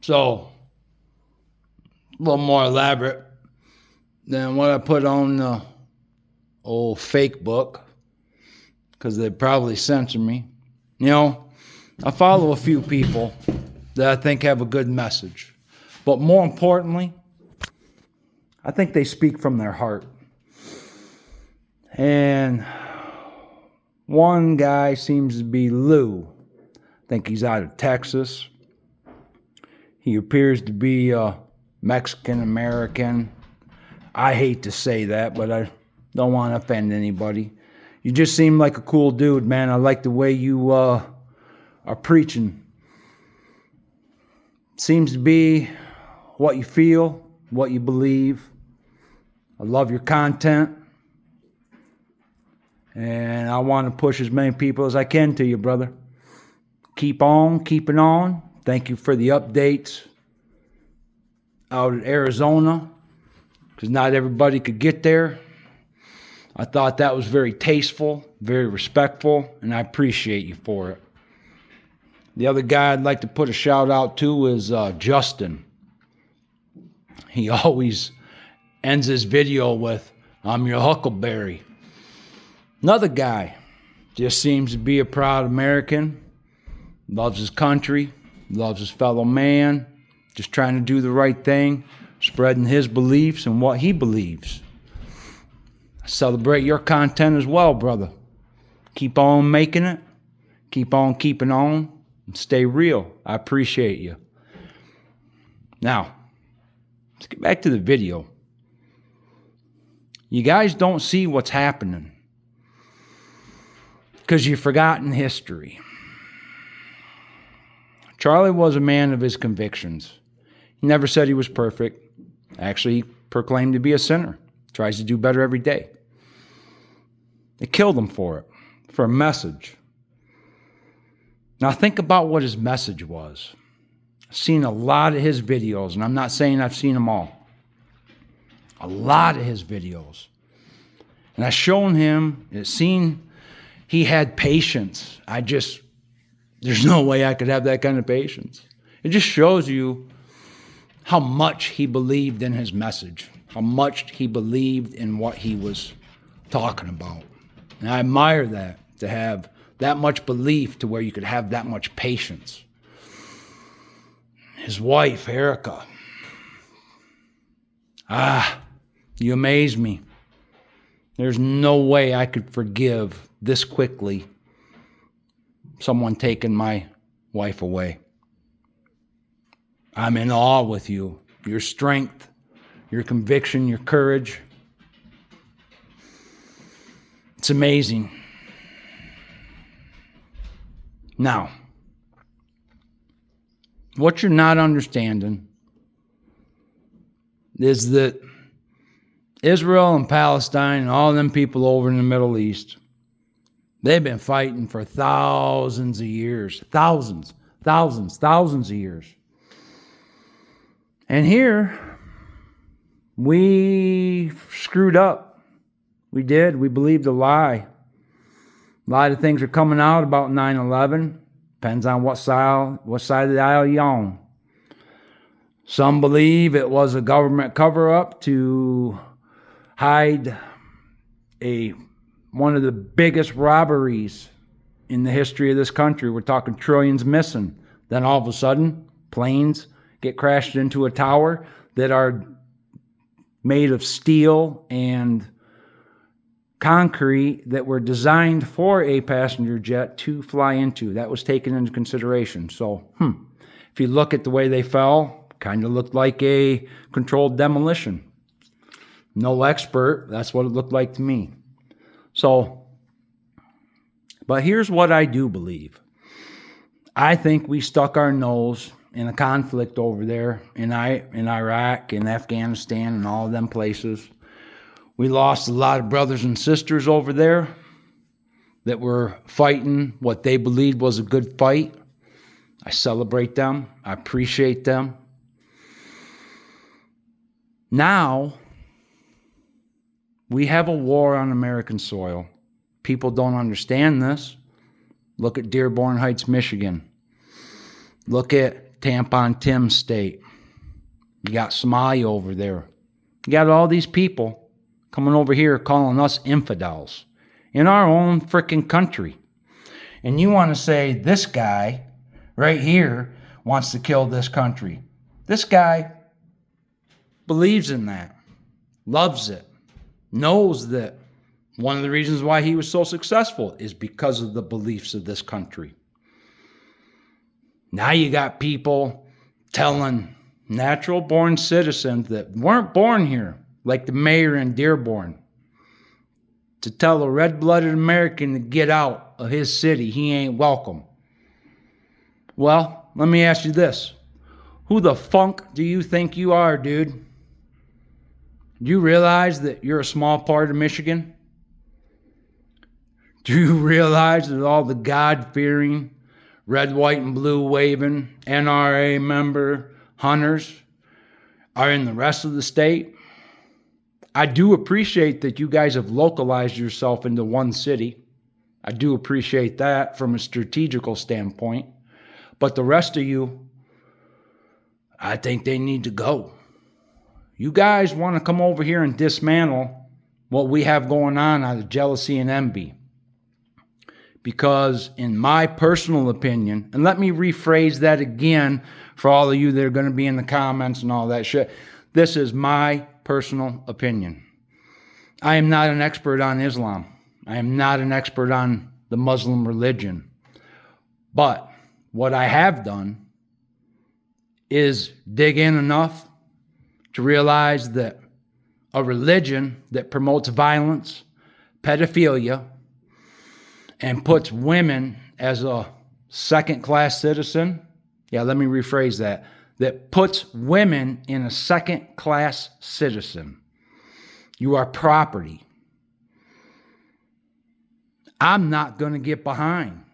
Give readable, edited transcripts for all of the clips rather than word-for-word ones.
So, a little more elaborate than what I put on the old fake book, because they'd probably censor me. You know, I follow a few people that I think have a good message. But more importantly, I think they speak from their heart. And one guy seems to be Lou. I think he's out of Texas. He appears to be Mexican American. I hate to say that, but I don't want to offend anybody. You just seem like a cool dude, man. I like the way you are preaching. Seems to be what you feel, what you believe. I love your content. And I want to push as many people as I can to you, brother. Keep on, keeping on. Thank you for the updates out of Arizona, because not everybody could get there. I thought that was very tasteful, very respectful, and I appreciate you for it. The other guy I'd like to put a shout out to is Justin. He always ends his video with, "I'm your huckleberry." Another guy just seems to be a proud American, loves his country, loves his fellow man, just trying to do the right thing, spreading his beliefs and what he believes. I celebrate your content as well, brother. Keep on making it, keep on keeping on, and stay real. I appreciate you. Now, let's get back to the video. You guys don't see what's happening because you've forgotten history. Charlie was a man of his convictions. He never said he was perfect. Actually, he proclaimed to be a sinner. Tries to do better every day. They killed him for it, for a message. Now think about what his message was. I've seen a lot of his videos, and I'm not saying I've seen them all. A lot of his videos. And I've shown him, he had patience. There's no way I could have that kind of patience. It just shows you how much he believed in his message, how much he believed in what he was talking about. And I admire that, to have that much belief to where you could have that much patience. His wife, Erica. You amaze me. There's no way I could forgive this quickly someone taking my wife away. I'm in awe with you. Your strength, your conviction, your courage. It's amazing. Now, what you're not understanding is that Israel and Palestine and all them people over in the Middle East, they've been fighting for thousands of years. Thousands of years. And here, we screwed up. We did. We believed a lie. A lot of things are coming out about 9/11. Depends on what side of the aisle you're on. Some believe it was a government cover-up to hide one of the biggest robberies in the history of this country. We're talking trillions missing. Then all of a sudden, planes get crashed into a tower that are made of steel and concrete that were designed for a passenger jet to fly into. That was taken into consideration. So, if you look at the way they fell, kind of looked like a controlled demolition. No expert, that's what it looked like to me. So, but here's what I do believe. I think we stuck our nose in a conflict over there in Iraq, in Afghanistan, and all of them places. We lost a lot of brothers and sisters over there that were fighting what they believed was a good fight. I celebrate them. I appreciate them. Now, we have a war on American soil. People don't understand this. Look at Dearborn Heights, Michigan. Look at Tampon Tim state. You got Somalia over there. You got all these people coming over here calling us infidels in our own freaking country. And you want to say this guy right here wants to kill this country. This guy believes in that, loves it, knows that one of the reasons why he was so successful is because of the beliefs of this country. Now you got people telling natural-born citizens that weren't born here, like the mayor in Dearborn, to tell a red-blooded American to get out of his city. He ain't welcome. Well, let me ask you this. Who the funk do you think you are, dude? Do you realize that you're a small part of Michigan? Do you realize that all the God-fearing, red, white, and blue waving NRA member hunters are in the rest of the state? I do appreciate that you guys have localized yourself into one city. I do appreciate that from a strategical standpoint. But the rest of you, I think they need to go. You guys want to come over here and dismantle what we have going on out of jealousy and envy. Because in my personal opinion, and let me rephrase that again for all of you that are going to be in the comments and all that shit. This is my personal opinion. I am not an expert on Islam. I am not an expert on the Muslim religion. But what I have done is dig in enough to realize that a religion that promotes violence, pedophilia, and puts women as a second-class citizen. Yeah, let me rephrase that. That puts women in a second-class citizen. You are property. I'm not going to get behind.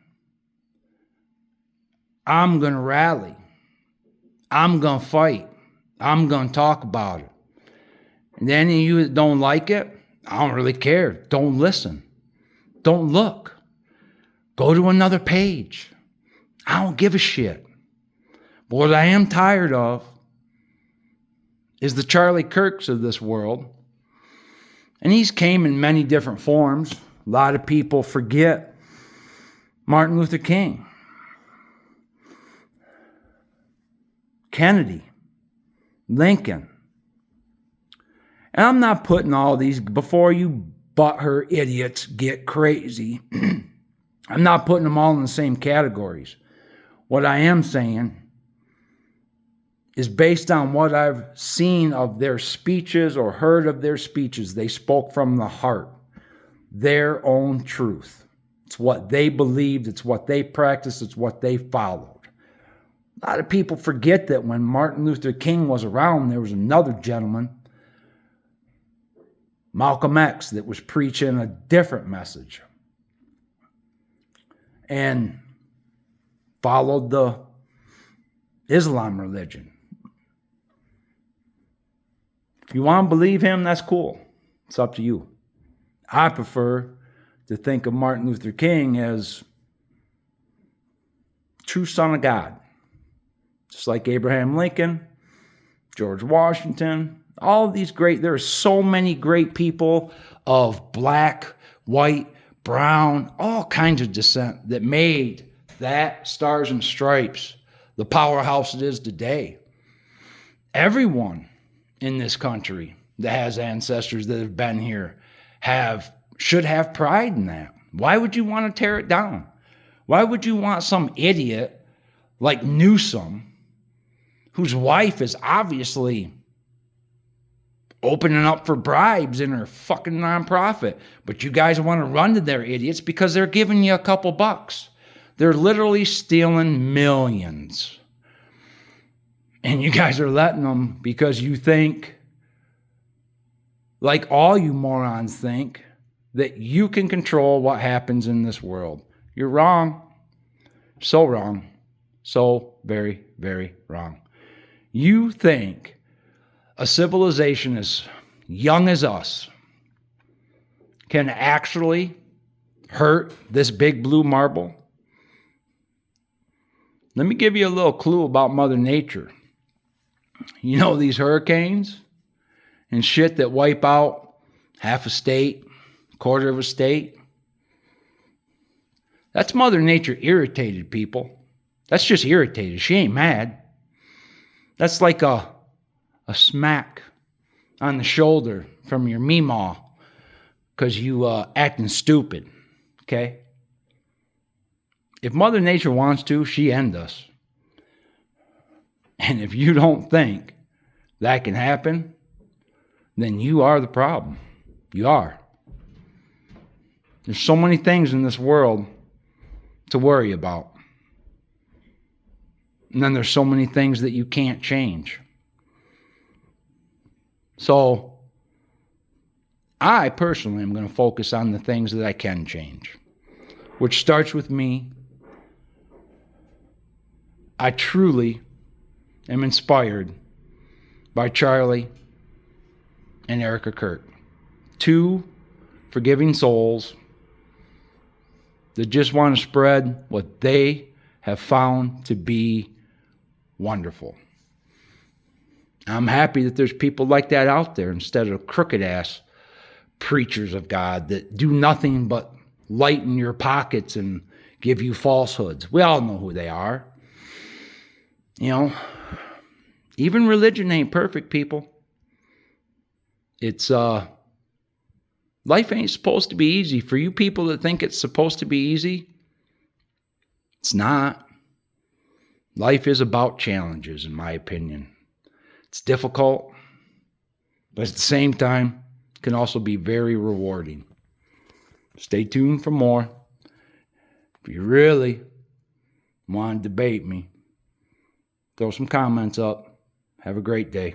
I'm going to rally. I'm going to fight. I'm going to talk about it. And any of you that don't like it, I don't really care. Don't listen. Don't look. Go to another page. I don't give a shit. But what I am tired of is the Charlie Kirks of this world. And he's came in many different forms. A lot of people forget Martin Luther King, Kennedy, Lincoln. And I'm not putting all these, before you butthurt idiots get crazy, I'm not putting them all in the same categories. What I am saying is based on what I've seen of their speeches or heard of their speeches. They spoke from the heart, their own truth. It's what they believed. It's what they practiced. It's what they followed. A lot of people forget that when Martin Luther King was around, there was another gentleman, Malcolm X, that was preaching a different message and followed the Islam religion. If you want to believe him, that's cool. It's up to you. I prefer to think of Martin Luther King as true son of God. Just like Abraham Lincoln, George Washington, all these great, there are so many great people of black, white, brown, all kinds of descent that made that Stars and Stripes the powerhouse it is today. Everyone in this country that has ancestors that have been here should have pride in that. Why would you want to tear it down? Why would you want some idiot like Newsom, whose wife is obviously opening up for bribes in her fucking nonprofit, but you guys want to run to their idiots because they're giving you a couple bucks. They're literally stealing millions. And you guys are letting them because you think, like all you morons think, that you can control what happens in this world. You're wrong. So wrong. So very, very wrong. You think a civilization as young as us can actually hurt this big blue marble? Let me give you a little clue about Mother Nature. You know these hurricanes and shit that wipe out half a state, quarter of a state? That's Mother Nature irritated, people. That's just irritated. She ain't mad. That's like a smack on the shoulder from your meemaw because you acting stupid, okay? If Mother Nature wants to, she end us. And if you don't think that can happen, then you are the problem. You are. There's so many things in this world to worry about. And then there's so many things that you can't change. So, I personally am going to focus on the things that I can change, which starts with me. I truly am inspired by Charlie and Erica Kirk, two forgiving souls that just want to spread what they have found to be wonderful. I'm happy that there's people like that out there instead of crooked-ass preachers of God that do nothing but lighten your pockets and give you falsehoods. We all know who they are. You know, even religion ain't perfect, people. It's, life ain't supposed to be easy. For you people that think it's supposed to be easy, it's not. Life is about challenges, in my opinion. It's difficult, but at the same time, can also be very rewarding. Stay tuned for more. If you really want to debate me, throw some comments up. Have a great day.